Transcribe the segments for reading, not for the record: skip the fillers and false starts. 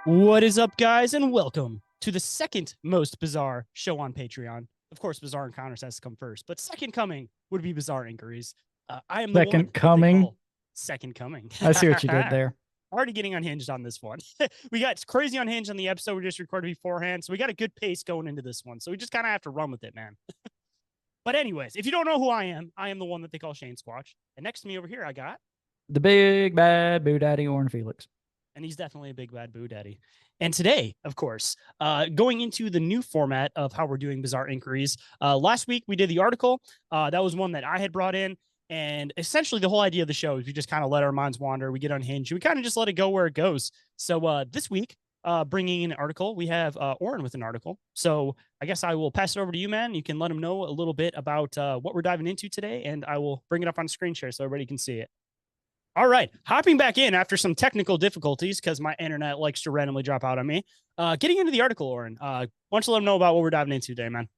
What is up, guys, and welcome to the second most bizarre show on Patreon. Of course, Bizarre Encounters has to come first, but second coming would be Bizarre Inquiries. I am the one Second that they coming. call Second Coming. I see what you did there. Already getting unhinged on this one. We got crazy unhinged on the episode we just recorded beforehand, so we got a good pace going into this one. So we just kind of have to run with it, man. But anyways, if you don't know who I am the one that they call Shane Squatch. And next to me over here, I got The big bad boo daddy Orin Felix. And he's definitely a big bad boo daddy. And today, of course, going into the new format of how we're doing Bizarre Inquiries. Last week we did the article. That was one that I had brought in. And essentially the whole idea of the show is we just kind of let our minds wander. We get unhinged. We kind of just let it go where it goes. So this week, bringing in an article, we have Orin with an article. So I guess I will pass it over to you, man. You can let him know a little bit about what we're diving into today. And I will bring it up on screen share so everybody can see it. All right, hopping back in after some technical difficulties because my internet likes to randomly drop out on me. Getting into the article, Orin. Why don't you let them know about what we're diving into today, man?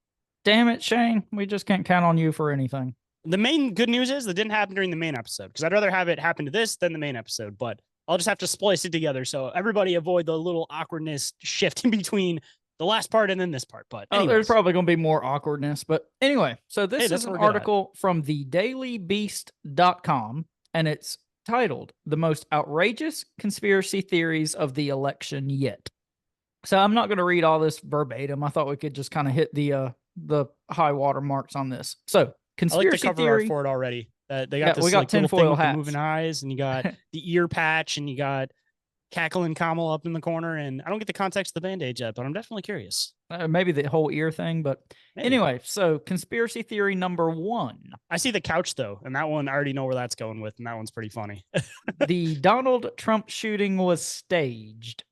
Damn it, Shane. We just can't count on you for anything. The main good news is that didn't happen during the main episode because I'd rather have it happen to this than the main episode, but I'll just have to splice it together so everybody avoid the little awkwardness shift in between the last part and then this part. But there's probably going to be more awkwardness. But anyway, so this is an article from thedailybeast.com, and it's titled "The Most Outrageous Conspiracy Theories of the Election Yet." So I'm not going to read all this verbatim. I thought we could just kind of hit the high water marks on this. So conspiracy I like the cover theory art for it already. They got this we got like, tinfoil hats, moving eyes, and you got the ear patch, and you got cackling Kamal up in the corner. And I don't get the context of the bandage yet, but I'm definitely curious. Maybe the whole ear thing, but anyway, so conspiracy theory number 1. I see the couch though, and that one I already know where that's going with, and that one's pretty funny. The Donald Trump shooting was staged.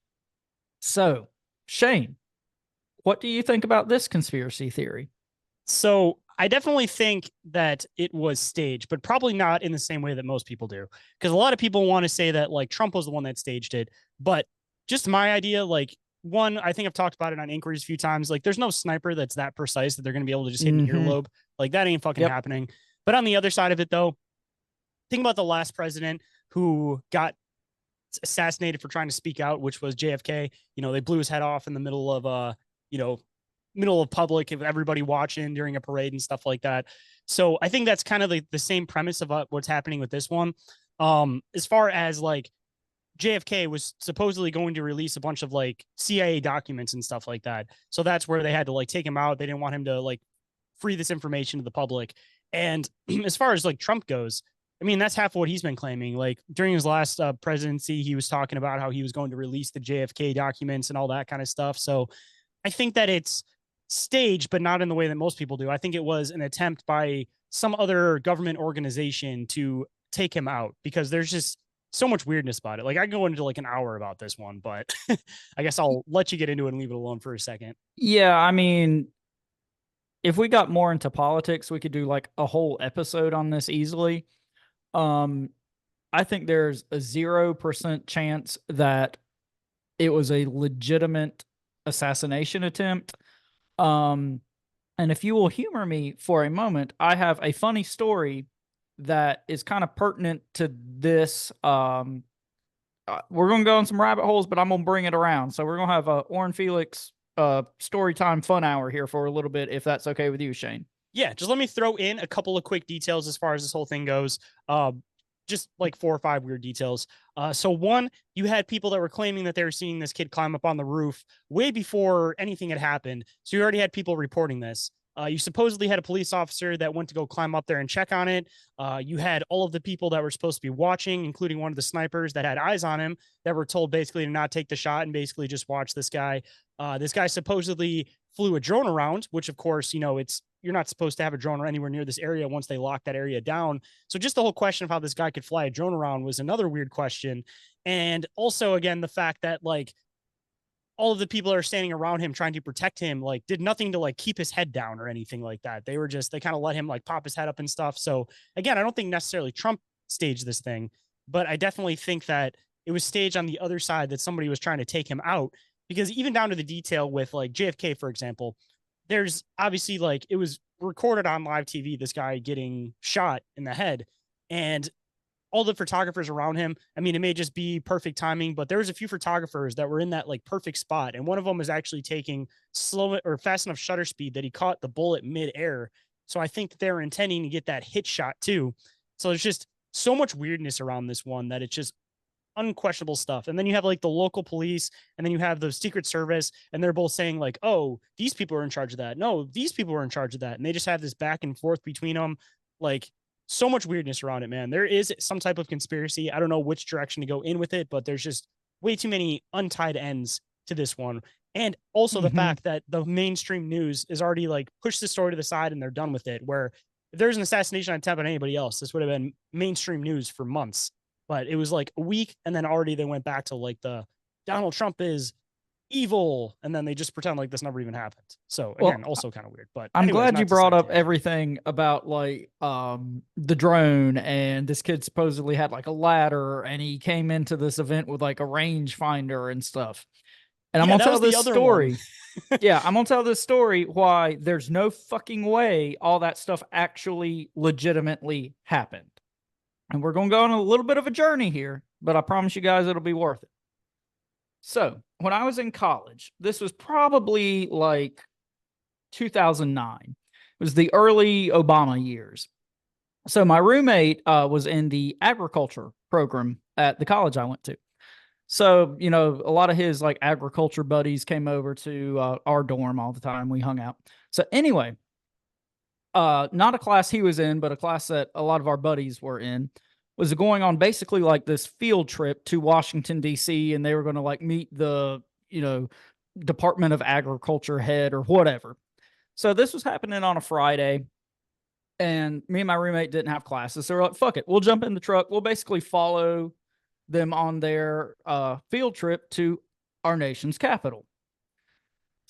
So, Shane, what do you think about this conspiracy theory? So I definitely think that it was staged, but probably not in the same way that most people do. Because a lot of people want to say that like Trump was the one that staged it. But just my idea, like, one, I think I've talked about it on inquiries a few times. Like, there's no sniper that's that precise that they're going to be able to just hit an earlobe. Like, that ain't fucking happening. But on the other side of it, though, think about the last president who got assassinated for trying to speak out, which was JFK. You know, they blew his head off in the middle of, middle of public, of everybody watching during a parade and stuff like that. So I think that's kind of the same premise of what's happening with this one. As far as like JFK was supposedly going to release a bunch of like CIA documents and stuff like that. So that's where they had to like take him out. They didn't want him to like free this information to the public. And as far as like Trump goes, I mean, that's half of what he's been claiming. Like during his last presidency, he was talking about how he was going to release the JFK documents and all that kind of stuff. So I think that it's staged, but not in the way that most people do. I think it was an attempt by some other government organization to take him out because there's just so much weirdness about it. Like I can go into like an hour about this one, but I guess I'll let you get into it and leave it alone for a second. Yeah, I mean, if we got more into politics, we could do like a whole episode on this easily. I think there's a 0% chance that it was a legitimate assassination attempt. And if you will humor me for a moment, I have a funny story that is kind of pertinent to this. We're going to go on some rabbit holes, but I'm going to bring it around. So we're going to have a Orin Felix story time fun hour here for a little bit, if that's okay with you, Shane. Yeah, just let me throw in a couple of quick details as far as this whole thing goes. Just like 4 or 5 weird details. So one, you had people that were claiming that they were seeing this kid climb up on the roof way before anything had happened. So you already had people reporting this. You supposedly had a police officer that went to go climb up there and check on it. You had all of the people that were supposed to be watching, including one of the snipers that had eyes on him, that were told basically to not take the shot and basically just watch this guy. This guy supposedly flew a drone around, which of course, you know, you're not supposed to have a drone anywhere near this area once they lock that area down. So just the whole question of how this guy could fly a drone around was another weird question. And also, again, the fact that like all of the people that are standing around him trying to protect him, like did nothing to like keep his head down or anything like that. They kind of let him like pop his head up and stuff. So again, I don't think necessarily Trump staged this thing, but I definitely think that it was staged on the other side, that somebody was trying to take him out, because even down to the detail with like JFK, for example, there's obviously like it was recorded on live TV, this guy getting shot in the head. And all the photographers around him. I mean, it may just be perfect timing, but there was a few photographers that were in that like perfect spot. And one of them was actually taking slow or fast enough shutter speed that he caught the bullet mid-air. So I think that they were intending to get that hit shot too. So there's just so much weirdness around this one that it's just unquestionable stuff. And then you have like the local police, and then you have the Secret Service, and they're both saying like, oh, these people are in charge of that. No, these people are in charge of that. And they just have this back and forth between them. Like, so much weirdness around it, man. There is some type of conspiracy. I don't know which direction to go in with it, but there's just way too many untied ends to this one. And also the fact that the mainstream news is already like pushed the story to the side and they're done with it. Where if there's an assassination attempt on anybody else, this would have been mainstream news for months. But it was like a week, and then already they went back to like the Donald Trump is evil, and then they just pretend like this never even happened. So again, also kind of weird. But I'm anyways, glad you brought up everything about like the drone, and this kid supposedly had like a ladder, and he came into this event with like a rangefinder and stuff. And I'm gonna tell this story. Yeah, I'm gonna tell this story why there's no fucking way all that stuff actually legitimately happened. And we're gonna go on a little bit of a journey here, but I promise you guys it'll be worth it. So when I was in college, this was probably like 2009. It was the early Obama years. So my roommate was in the agriculture program at the college I went to. So, you know, a lot of his like agriculture buddies came over to our dorm all the time. We hung out. So anyway, not a class he was in, but a class that a lot of our buddies were in, was going on basically like this field trip to Washington, D.C. And they were going to like meet the, you know, Department of Agriculture head or whatever. So this was happening on a Friday, and me and my roommate didn't have classes. So we're like, fuck it. We'll jump in the truck. We'll basically follow them on their field trip to our nation's capital.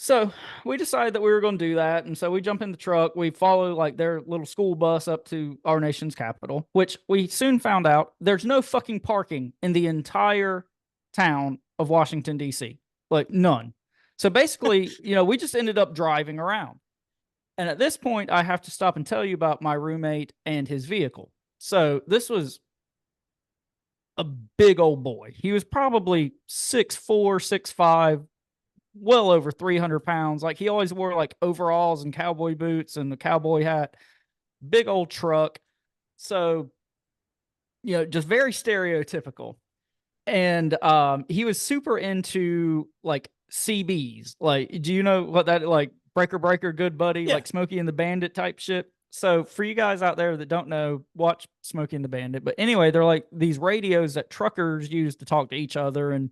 So we decided that we were going to do that. And so we jump in the truck. We follow like their little school bus up to our nation's capital, which we soon found out there's no fucking parking in the entire town of Washington, D.C. Like none. So basically, you know, we just ended up driving around. And at this point, I have to stop and tell you about my roommate and his vehicle. So this was a big old boy. He was probably 6'4", 6'5", well over 300 pounds. Like he always wore like overalls and cowboy boots and the cowboy hat, big old truck. So, you know, just very stereotypical. And he was super into like CBs. Like, do you know what that, like Breaker Breaker, Good Buddy, like Smokey and the Bandit type shit? So for you guys out there that don't know, watch Smokey and the Bandit. But anyway, they're like these radios that truckers use to talk to each other. And,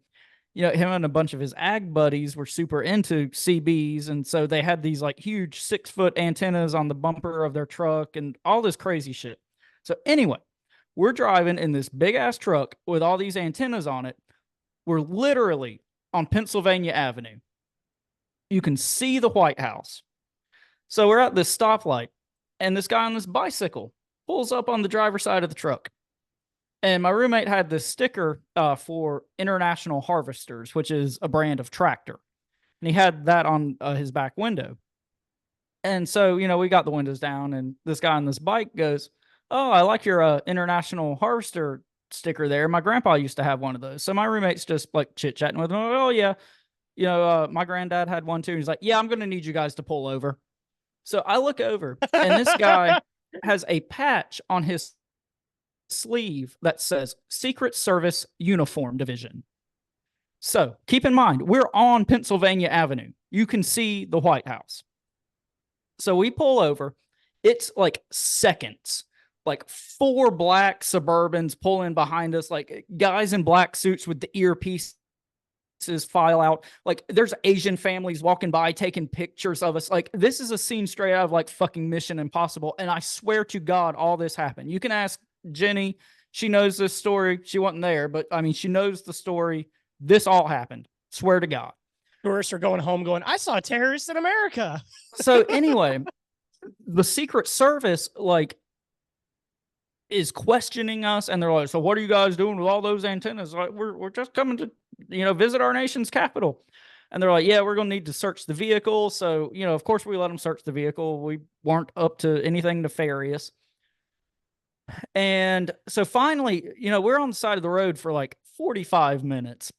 you know, him and a bunch of his ag buddies were super into CBs. And so they had these like huge 6-foot antennas on the bumper of their truck and all this crazy shit. So anyway, we're driving in this big ass truck with all these antennas on it. We're literally on Pennsylvania Avenue. You can see the White House. So we're at this stoplight, and this guy on this bicycle pulls up on the driver's side of the truck. And my roommate had this sticker for International Harvesters, which is a brand of tractor. And he had that on his back window. And so, you know, we got the windows down, and this guy on this bike goes, "Oh, I like your International Harvester sticker there. My grandpa used to have one of those." So my roommate's just like chit-chatting with him. "Oh, yeah. You know, my granddad had one too." He's like, "Yeah, I'm going to need you guys to pull over." So I look over, and this guy has a patch on his sleeve that says Secret Service Uniform Division. So keep in mind, we're on Pennsylvania Avenue. You can see the White House. So we pull over. It's like seconds. Like 4 black Suburbans pull in behind us, like guys in black suits with the earpieces file out. Like there's Asian families walking by taking pictures of us. Like this is a scene straight out of like fucking Mission Impossible. And I swear to God, all this happened. You can ask Jenny. She knows this story. She wasn't there, but I mean, she knows the story. This all happened. Swear to God. Tourists are going home going, "I saw terrorists in America." So anyway, the Secret Service, like, is questioning us, and they're like, "So what are you guys doing with all those antennas?" Like, we're just coming to, you know, visit our nation's capital. And they're like, "Yeah, we're going to need to search the vehicle." So, you know, of course we let them search the vehicle. We weren't up to anything nefarious. And so finally, we're on the side of the road for like 45 minutes.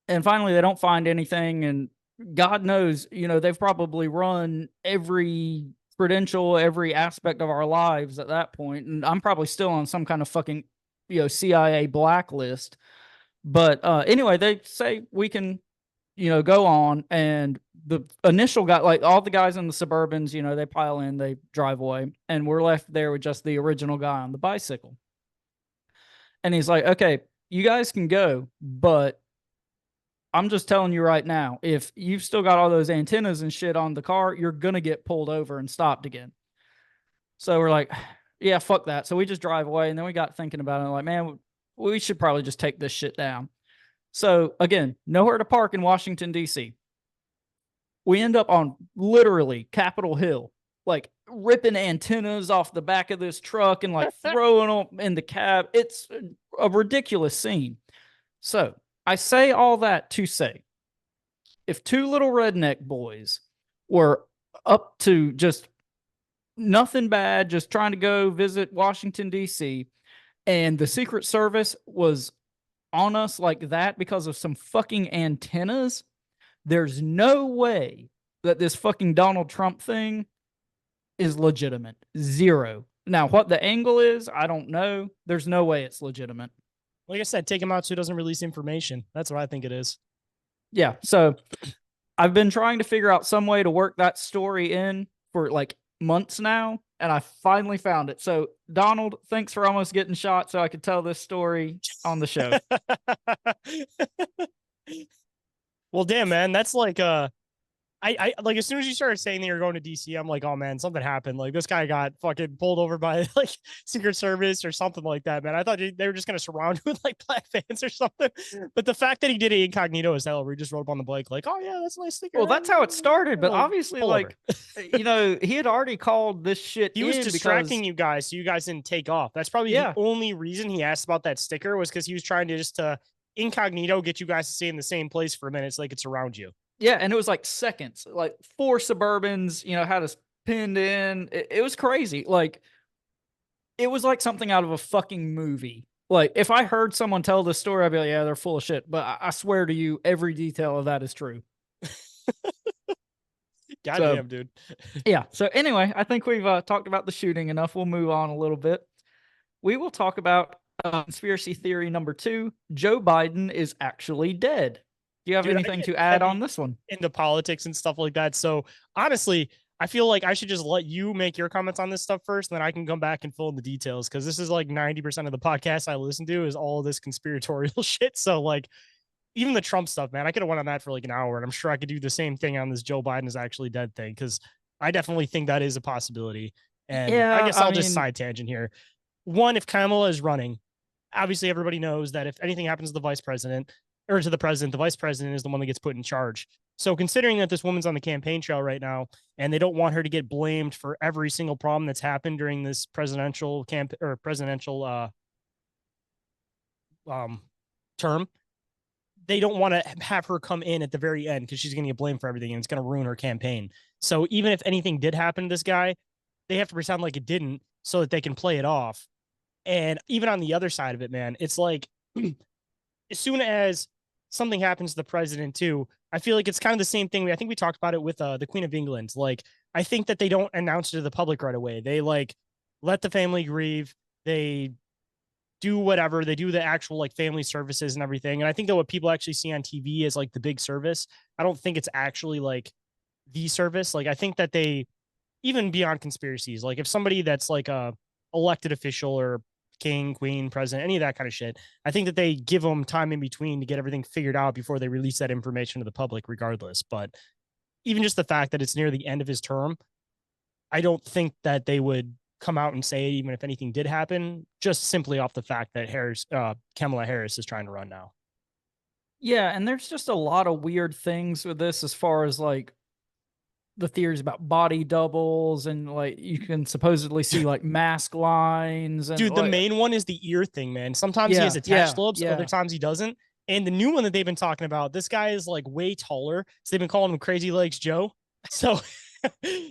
And finally, they don't find anything. And God knows, they've probably run every credential, every aspect of our lives at that point. And I'm probably still on some kind of fucking, CIA blacklist. But anyway, they say we can, go on. And the initial guy, like all the guys in the Suburbans, they pile in, they drive away. And we're left there with just the original guy on the bicycle. And he's like, okay, you guys can go, but I'm just telling you right now, if you've still got all those antennas and shit on the car, you're going to get pulled over and stopped again. So we're like, yeah, fuck that. So we just drive away. And then we got thinking about it. Like, man, we should probably just take this shit down. So again, nowhere to park in Washington, D.C. We end up on literally Capitol Hill, like ripping antennas off the back of this truck and like throwing them in the cab. It's a ridiculous scene. So I say all that to say, if two little redneck boys were up to just nothing bad, just trying to go visit Washington, D.C., and the Secret Service was on us like that because of some fucking antennas, there's no way that this fucking Donald Trump thing is legitimate. Zero. Now, what the angle is, I don't know. There's no way it's legitimate. Like I said, take him out so he doesn't release information. That's what I think it is. Yeah. So I've been trying to figure out some way to work that story in for like months now, and I finally found it. So, Donald, thanks for almost getting shot so I could tell this story on the show. Well, damn, man, that's like I like as soon as you started saying that you're going to DC, I'm like, oh man, something happened. Like this guy got fucking pulled over by like Secret Service or something like that, man. I thought they were just gonna surround him with like black fans or something. But the fact that he did it incognito as hell, where he just rode up on the bike, like, oh yeah, that's a nice sticker. Well, that's how it started, but obviously, like, he had already called this shit. He was distracting you guys, so you guys didn't take off. That's probably the only reason he asked about that sticker was because he was trying to just incognito get you guys to stay in the same place for a minute so they could surround you. Yeah, and it was like seconds, like 4 Suburbans, had us pinned in. It was crazy. Like, it was like something out of a fucking movie. Like, if I heard someone tell this story, I'd be like, yeah, they're full of shit. But I swear to you, every detail of that is true. Goddamn, dude. Yeah. So anyway, I think we've talked about the shooting enough. We'll move on a little bit. We will talk about conspiracy theory number 2. Joe Biden is actually dead. Do you have anything to add on this one? Into politics and stuff like that. So honestly, I feel like I should just let you make your comments on this stuff first, and then I can come back and fill in the details, because this is like 90% of the podcast I listen to is all of this conspiratorial shit. So like even the Trump stuff, man, I could have went on that for like an hour, and I'm sure I could do the same thing on this Joe Biden is actually dead thing, because I definitely think that is a possibility. And yeah, I guess I'll just side tangent here. One, if Kamala is running, obviously everybody knows that if anything happens to the vice president, or to the president, the vice president is the one that gets put in charge. So considering that this woman's on the campaign trail right now, and they don't want her to get blamed for every single problem that's happened during this presidential term, they don't want to have her come in at the very end because she's going to get blamed for everything and it's going to ruin her campaign. So even if anything did happen to this guy, they have to pretend like it didn't so that they can play it off. And even on the other side of it, man, it's like as soon as something happens to the president too, I feel like it's kind of the same thing. I think we talked about it with the Queen of England. Like, I think that they don't announce it to the public right away. They like let the family grieve. They do whatever. They do the actual like family services and everything. And I think that what people actually see on TV is like the big service. I don't think it's actually like the service. Like, I think that they, even beyond conspiracies, like if somebody that's like a elected official or king, queen, president, any of that kind of shit, I think that they give them time in between to get everything figured out before they release that information to the public regardless. But even just the fact that it's near the end of his term, I don't think that they would come out and say it, even if anything did happen, just simply off the fact that Kamala Harris is trying to run now. Yeah, and there's just a lot of weird things with this as far as like the theories about body doubles, and like you can supposedly see like mask lines. And dude, the main one is the ear thing, man. Sometimes he has attached lobes, other times he doesn't. And the new one that they've been talking about, this guy is like way taller, so they've been calling him Crazy Legs Joe. So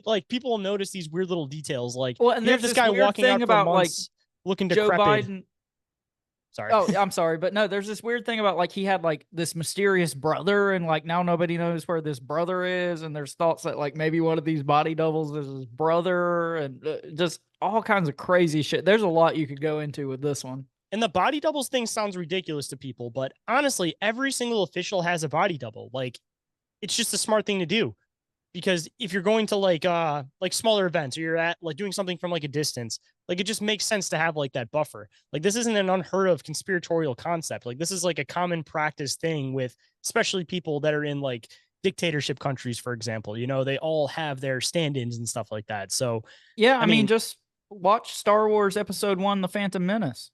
like people will notice these weird little details. Like, well, and there's this guy walking out for months. looking Joe decrepit. Biden. Sorry. Oh, I'm sorry, but no, there's this weird thing about like he had like this mysterious brother, and like now nobody knows where this brother is, and there's thoughts that like maybe one of these body doubles is his brother, and just all kinds of crazy shit. There's a lot you could go into with this one. And the body doubles thing sounds ridiculous to people, but honestly, every single official has a body double. Like, it's just a smart thing to do. Because if you're going to like smaller events, or you're at like doing something from like a distance, like it just makes sense to have like that buffer. Like this isn't an unheard of conspiratorial concept. Like this is like a common practice thing with especially people that are in like dictatorship countries, for example. You know, they all have their stand-ins and stuff like that. So Yeah, I I mean, mean, just watch Star Wars Episode 1, The Phantom Menace.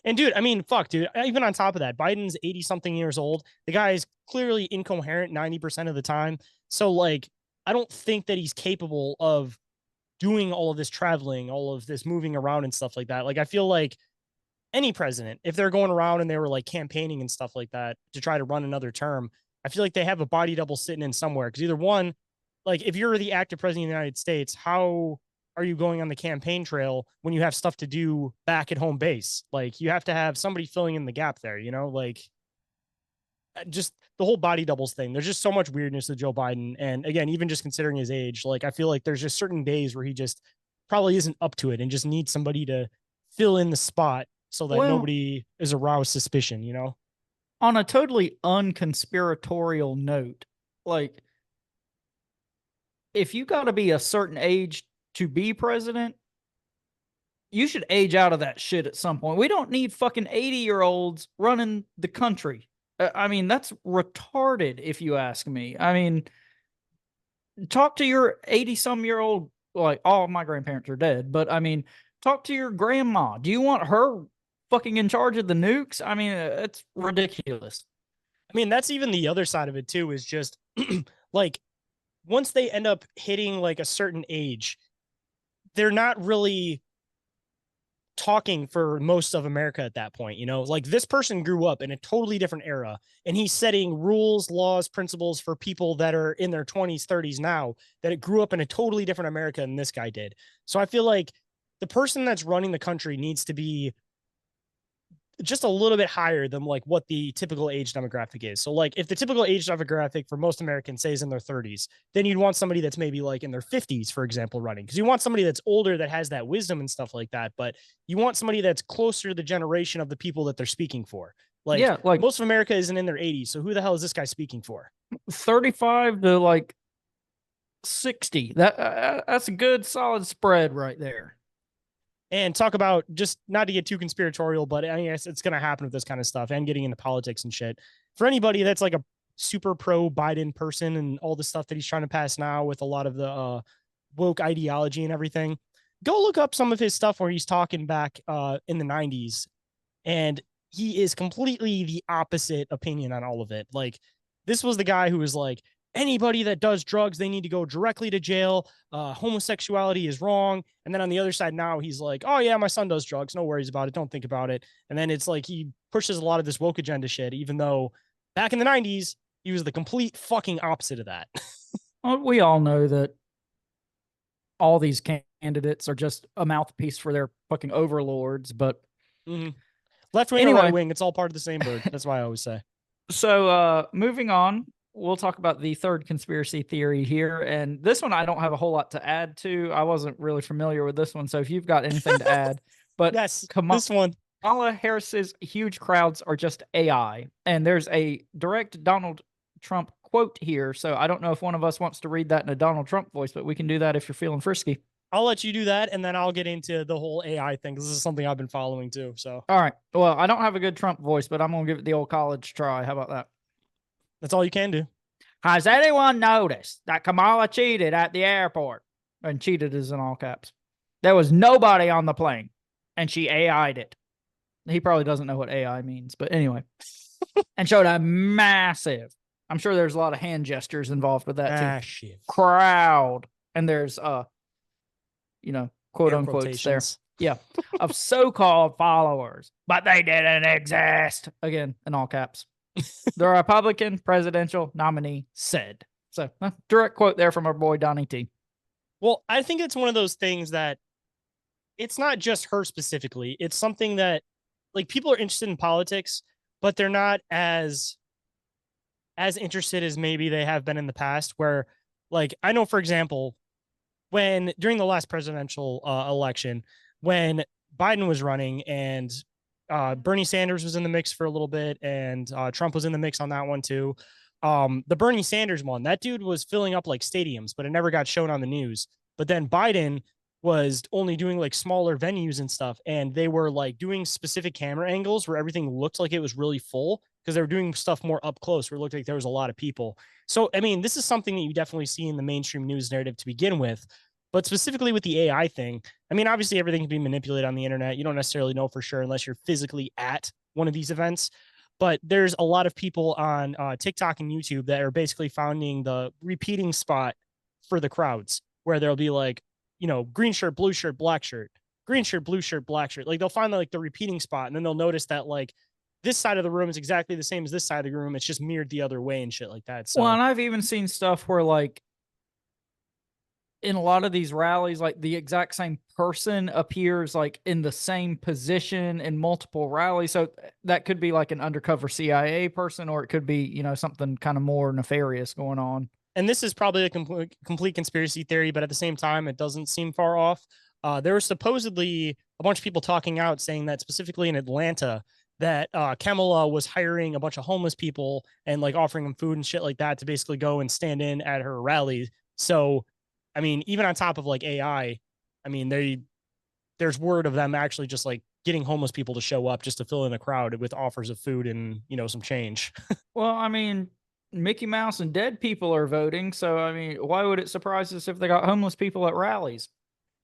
and dude, I mean, fuck, dude. Even on top of that, Biden's 80 something years old. The guy is clearly incoherent 90% of the time. So, like, I don't think that he's capable of doing all of this traveling, all of this moving around and stuff like that. Like, I feel like any president, if they're going around and they were like campaigning and stuff like that to try to run another term, I feel like they have a body double sitting in somewhere. Because either one, like, if you're the active president of the United States, how are you going on the campaign trail when you have stuff to do back at home base? Like, you have to have somebody filling in the gap there, you know, like just the whole body doubles thing. There's just so much weirdness to Joe Biden. And again, even just considering his age, like I feel like there's just certain days where he just probably isn't up to it and just needs somebody to fill in the spot so that Well, nobody is aroused suspicion, you know? on a totally unconspiratorial note, like if you got to be a certain age to be president, you should age out of that shit at some point. We don't need fucking 80-year-olds running the country. I mean, that's retarded if you ask me. I mean, talk to your 80-some-year-old, like all of my grandparents are dead, but I mean, talk to your grandma. Do you want her fucking in charge of the nukes? I mean, it's ridiculous. I mean, that's even the other side of it too, is just like once they end up hitting like a certain age, they're not really talking for most of America at that point. You know, like this person grew up in a totally different era and he's setting rules, laws, principles for people that are in their 20s, 30s now, that it grew up in a totally different America than this guy did. So I feel like the person that's running the country needs to be just a little bit higher than like what the typical age demographic is. So like if the typical age demographic for most Americans say is in their 30s, then you'd want somebody that's maybe like in their 50s, for example, running, because you want somebody that's older that has that wisdom and stuff like that. But you want somebody that's closer to the generation of the people that they're speaking for. Like, Yeah, like most of America isn't in their 80s. So who the hell is this guy speaking for? 35 to like 60. That's a good solid spread right there. And talk about, just not to get too conspiratorial, but I guess it's going to happen with this kind of stuff and getting into politics and shit. For anybody that's like a super pro Biden person and all the stuff that he's trying to pass now with a lot of the woke ideology and everything, go look up some of his stuff where he's talking back in the 90s. And he is completely the opposite opinion on all of it. Like, this was the guy who was like, anybody that does drugs, they need to go directly to jail. Homosexuality is wrong. And then on the other side now, he's like, oh yeah, my son does drugs. No worries about it. Don't think about it. And then it's like he pushes a lot of this woke agenda shit, even though back in the 90s, he was the complete fucking opposite of that. Well, we all know that all these candidates are just a mouthpiece for their fucking overlords. But Left wing anyway, or right wing, it's all part of the same bird. That's why I always say. So moving on, we'll talk about the third conspiracy theory here. And this one I don't have a whole lot to add to. I wasn't really familiar with this one. So if you've got anything to add, but yes, this one. Kamala Harris's huge crowds are just AI. And there's a direct Donald Trump quote here. So I don't know if one of us wants to read that in a Donald Trump voice, but we can do that if you're feeling frisky. I'll let you do that, and then I'll get into the whole AI thing. This is something I've been following too. So, all right. Well, I don't have a good Trump voice, but I'm going to give it the old college try. How about that? That's all you can do. Has anyone noticed that Kamala cheated at the airport? And cheated is in all caps. There was nobody on the plane, and she AI'd it. He probably doesn't know what AI means, but anyway. And showed a massive, I'm sure there's a lot of hand gestures involved with that too. Shit. Crowd. And there's, quote unquote there. Yeah. Of so-called followers, but they didn't exist. Again, in all caps. The Republican presidential nominee said. So, direct quote there from our boy Donnie T. Well, I think it's one of those things that it's not just her specifically. It's something that like people are interested in politics, but they're not as interested as maybe they have been in the past. Where like I know, for example, when during the last presidential election, when Biden was running and Bernie Sanders was in the mix for a little bit, and Trump was in the mix on that one too. The Bernie Sanders one, that dude was filling up like stadiums, but it never got shown on the news. But then Biden was only doing like smaller venues and stuff, and they were like doing specific camera angles where everything looked like it was really full because they were doing stuff more up close where it looked like there was a lot of people. So, I mean, this is something that you definitely see in the mainstream news narrative to begin with. But specifically with the AI thing, I mean, obviously everything can be manipulated on the internet. You don't necessarily know for sure unless you're physically at one of these events. But there's a lot of people on TikTok and YouTube that are basically finding the repeating spot for the crowds, where there'll be like, you know, green shirt, blue shirt, black shirt, green shirt, blue shirt, black shirt. Like they'll find like the repeating spot, and then they'll notice that like this side of the room is exactly the same as this side of the room. It's just mirrored the other way and shit like that. Well, So and I've even seen stuff where like in a lot of these rallies, like the exact same person appears like in the same position in multiple rallies. So that could be like an undercover CIA person, or it could be, you know, something kind of more nefarious going on. and this is probably a complete conspiracy theory, but at the same time, it doesn't seem far off. There was supposedly a bunch of people talking out saying that specifically in Atlanta, that Kamala was hiring a bunch of homeless people and like offering them food and shit like that to basically go and stand in at her rallies. So, I mean, even on top of like I mean, there's word of them actually just like getting homeless people to show up just to fill in the crowd with offers of food and, you know, some change. Well, I mean, Mickey Mouse and dead people are voting. So, I mean, why would it surprise us if they got homeless people at rallies?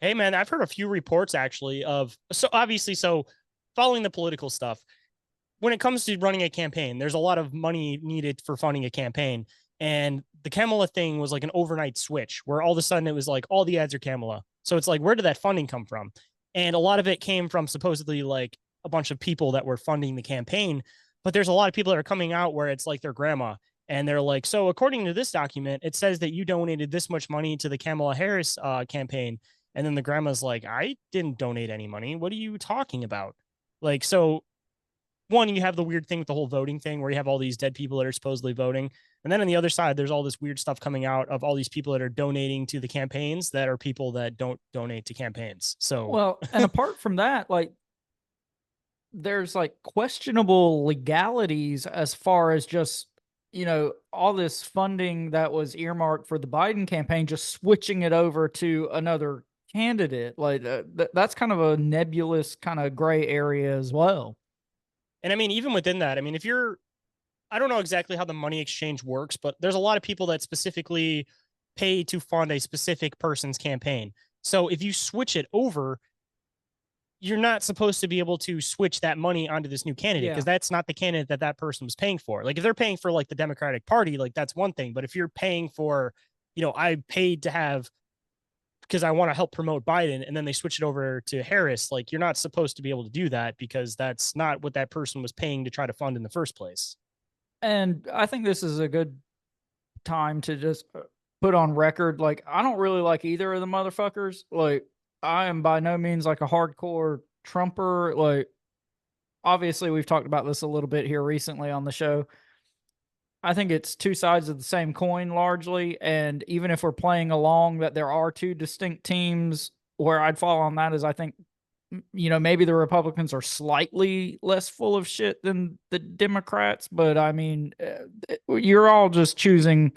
Hey man, I've heard a few reports actually of so obviously so following the political stuff. When it comes to running a campaign, there's a lot of money needed for funding a campaign. And the Kamala thing was like an overnight switch where all of a sudden it was like all the ads are Kamala. So it's like, where did that funding come from? And a lot of it came from supposedly like a bunch of people that were funding the campaign. But there's a lot of people that are coming out where it's like their grandma. And they're like, so according to this document, it says that you donated this much money to the Kamala Harris campaign. And then the grandma's like, I didn't donate any money. What are you talking about? Like, so one, you have the weird thing with the whole voting thing where you have all these dead people that are supposedly voting. And then on the other side, there's all this weird stuff coming out of all these people that are donating to the campaigns that are people that don't donate to campaigns. So, Well, and apart from that, like there's like questionable legalities as far as just, you know, all this funding that was earmarked for the Biden campaign, just switching it over to another candidate. Like that's kind of a nebulous kind of gray area as well. and I mean, even within that, I mean, if you're, I don't know exactly how the money exchange works, but there's a lot of people that specifically pay to fund a specific person's campaign. So if you switch it over, you're not supposed to be able to switch that money onto this new candidate because Yeah. that's not the candidate that that person was paying for. Like if they're paying for like the Democratic Party, like that's one thing. But if you're paying for, you know, I paid to have because I want to help promote Biden and then they switch it over to Harris, like you're not supposed to be able to do that because that's not what that person was paying to try to fund in the first place. And I think this is a good time to just put on record. Like, I don't really like either of the motherfuckers. Like, I am by no means like a hardcore Trumper. Like, obviously, we've talked about this a little bit here recently on the show. I think it's two sides of the same coin largely. And even if we're playing along that there are two distinct teams, where I'd fall on that is I think, you know, maybe the Republicans are slightly less full of shit than the Democrats. But I mean, you're all just choosing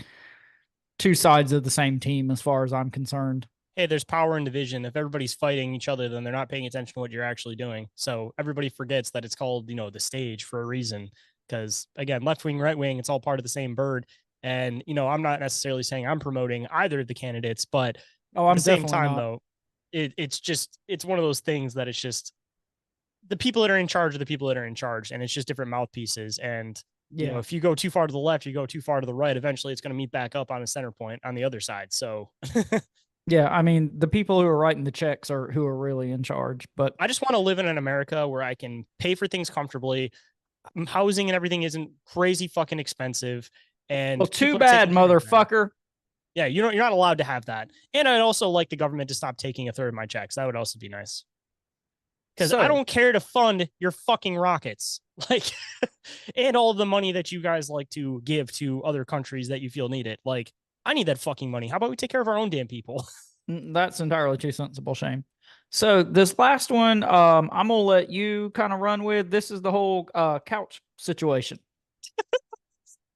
two sides of the same team as far as I'm concerned. Hey, there's power in division. If everybody's fighting each other, then they're not paying attention to what you're actually doing. So everybody forgets that it's called, you know, the stage for a reason. Because again, left wing, right wing, it's all part of the same bird. And, you know, I'm not necessarily saying I'm promoting either of the candidates, but Oh, at the I'm same definitely time, not. though, it's just, it's one of those things that it's just the people that are in charge of the people that are in charge. And it's just different mouthpieces. And, you know, Yeah. if you go too far to the left, you go too far to the right, eventually it's going to meet back up on the center point on the other side. So Yeah. I mean, the people who are writing the checks are who are really in charge. But I just want to live in an America where I can pay for things comfortably. Housing and everything isn't crazy fucking expensive, well, and too people are bad, taking care of that. motherfucker. Yeah, you're not allowed to have that. And I'd also like the government to stop taking a third of my checks. That would also be nice. Because I don't care to fund your fucking rockets. Like, and all of the money that you guys like to give to other countries that you feel need it. Like, I need that fucking money. How about we take care of our own damn people? That's entirely too sensible, Shane. So this last one, I'm gonna let you kind of run with. This is the whole couch situation.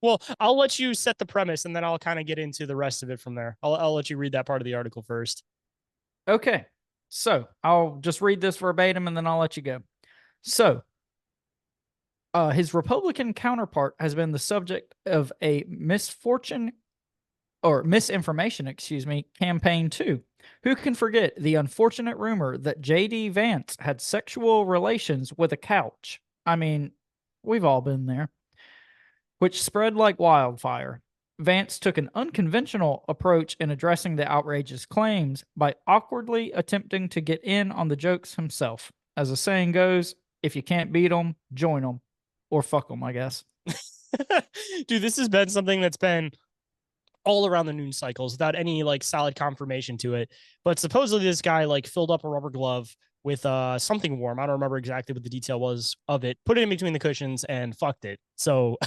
Well, I'll let you set the premise, and then I'll kind of get into the rest of it from there. I'll let you read that part of the article first. Okay, so I'll just read this verbatim, and then I'll let you go. So, his Republican counterpart has been the subject of a misinformation, campaign too. Who can forget the unfortunate rumor that J.D. Vance had sexual relations with a couch? I mean, we've all been there. Which spread like wildfire. Vance took an unconventional approach in addressing the outrageous claims by awkwardly attempting to get in on the jokes himself. As the saying goes, if you can't beat them, join them. Or fuck them, I guess. Dude, this has been something that's been all around the news cycles without any like solid confirmation to it. But supposedly this guy like filled up a rubber glove with something warm. I don't remember exactly what the detail was of it. Put it in between the cushions and fucked it. So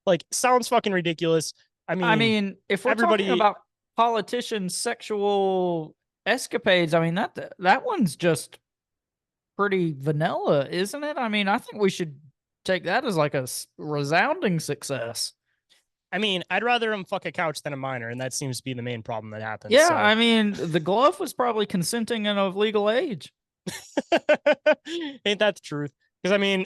like sounds fucking ridiculous. I mean, if we're talking about politicians' sexual escapades, I mean that one's just pretty vanilla, isn't it? I mean, I think we should take that as like a resounding success. I mean, I'd rather him fuck a couch than a minor, and that seems to be the main problem that happens. Yeah, so. I mean, the glove was probably consenting and of legal age. Ain't that the truth? Because I mean,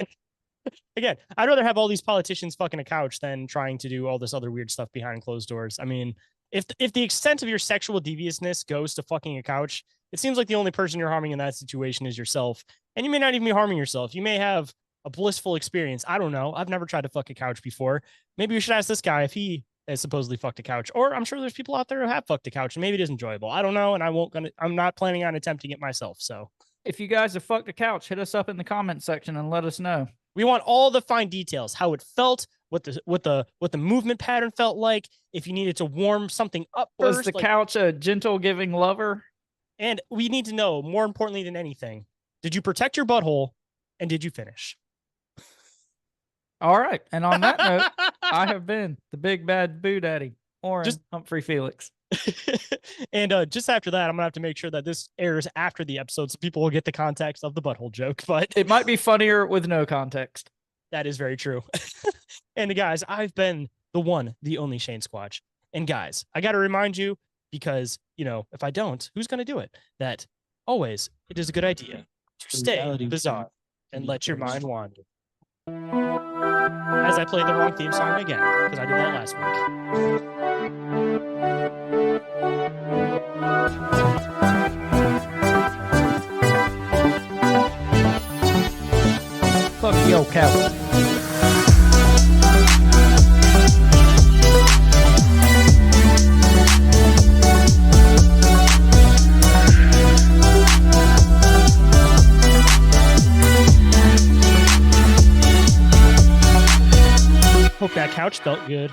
again, I'd rather have all these politicians fucking a couch than trying to do all this other weird stuff behind closed doors. I mean, if the extent of your sexual deviousness goes to fucking a couch, it seems like the only person you're harming in that situation is yourself. And you may not even be harming yourself. You may have a blissful experience. I don't know. I've never tried to fuck a couch before. Maybe we should ask this guy if he has supposedly fucked a couch. Or I'm sure there's people out there who have fucked a couch and maybe it is enjoyable. I don't know. And I'm not planning on attempting it myself. So if you guys have fucked a couch, hit us up in the comment section and let us know. We want all the fine details, how it felt, what the movement pattern felt like, if you needed to warm something up first. Was the couch a gentle giving lover? And we need to know, more importantly than anything, did you protect your butthole and did you finish? All right. And on that note, I have been the big bad boo daddy, Orin Humphrey Felix. And just after that, I'm gonna have to make sure that this airs after the episode so people will get the context of the butthole joke. But it might be funnier with no context. That is very true. And guys, I've been the one, the only Shane Squatch. And guys, I got to remind you, because, you know, if I don't, who's going to do it? That always it is a good idea to stay bizarre and let your mind wander. As I play the wrong theme song again, because I did that last week. Fuck yo, cow. Hope that couch felt good.